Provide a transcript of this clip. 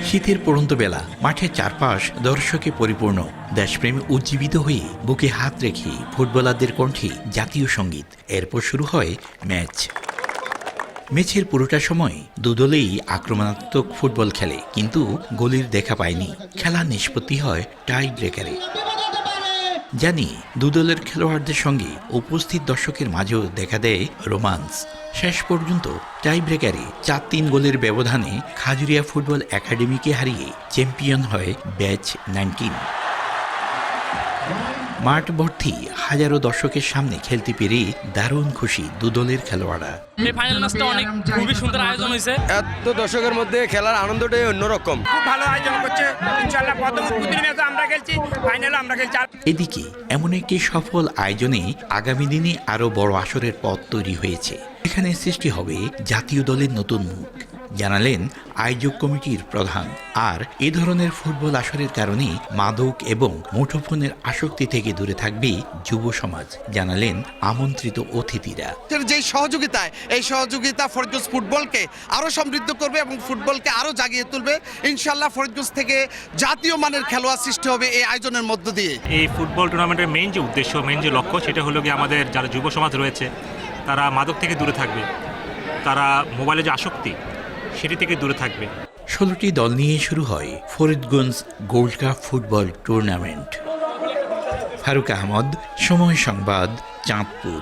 শীতের পড়ন্ত বেলা মাঠের চারপাশ দর্শকে পরিপূর্ণ। দেশপ্রেমে উজ্জীবিত হয়ে বুকে হাত রেখে ফুটবলারদের কণ্ঠে জাতীয় সঙ্গীত। এরপর শুরু হয় ম্যাচের পুরোটা সময় দুদলেই আক্রমণাত্মক ফুটবল খেলে, কিন্তু গোলের দেখা পায়নি। খেলা নিষ্পত্তি হয় টাই ব্রেকারে। জানি দুদলের খেলোয়াড়দের সঙ্গে উপস্থিত দর্শকের মাঝেও দেখা দেয় রোমান্স। শেষ পর্যন্ত টাই ব্রেকারে 4-3 গোলের ব্যবধানে খাজুরিয়া ফুটবল একাডেমিকে হারিয়ে চ্যাম্পিয়ন হয় ব্যাচ 19। মাঠ ভর্তি হাজারো দর্শকের সামনে খেলতে পেরে দারুণ খুশি দুদলের খেলোয়াড়রা। এই ফাইনাল ম্যাচটা খুবই সুন্দর আয়োজন হয়েছে। এত দর্শকের মধ্যে খেলার আনন্দটাই অন্যরকম। খুব ভালো আয়োজন করছে। ইনশাআল্লাহ প্রথম উদ্বোধনী ম্যাচে আমরা খেলছি, ফাইনালে আমরা খেলছি। এদিকে এমন একটি সফল আয়োজনে আগামী দিনে আরও বড় আসরের পথ তৈরি হয়েছে। এখানে সৃষ্টি হবে জাতীয় দলের নতুন মুখ, জানালেন আয়োজক কমিটির প্রধান। আর এ ধরনের ফুটবল আসরের কারণে মাদক এবং মুঠোফোনের আসক্তি থেকে দূরে থাকবে যুব সমাজ, জানালেন আমন্ত্রিত অতিথিরা। যে সহযোগিতায় এই সহযোগিতা ফরিদগঞ্জ ফুটবলকে আরো সমৃদ্ধ করবে এবং ফুটবলকে আরো জাগিয়ে তুলবে। ইনশাআল্লাহ ফরিদগঞ্জ থেকে জাতীয় মানের খেলোয়াড় সৃষ্টি হবে এই আয়োজনের মধ্য দিয়ে। এই ফুটবল টুর্নামেন্টের মেইন যে উদ্দেশ্য, মেইন যে লক্ষ্য, সেটা হলো গিয়ে আমাদের যারা যুব সমাজ রয়েছে তারা মাদক থেকে দূরে থাকবে, তারা মোবাইলে যে আসক্তি সেটি থেকে দূরে থাকবে। 16টি দল নিয়ে শুরু হয় Faridganj gold cup football tournament. Faruk Ahmed, Somoy Sangbad, Chandpur.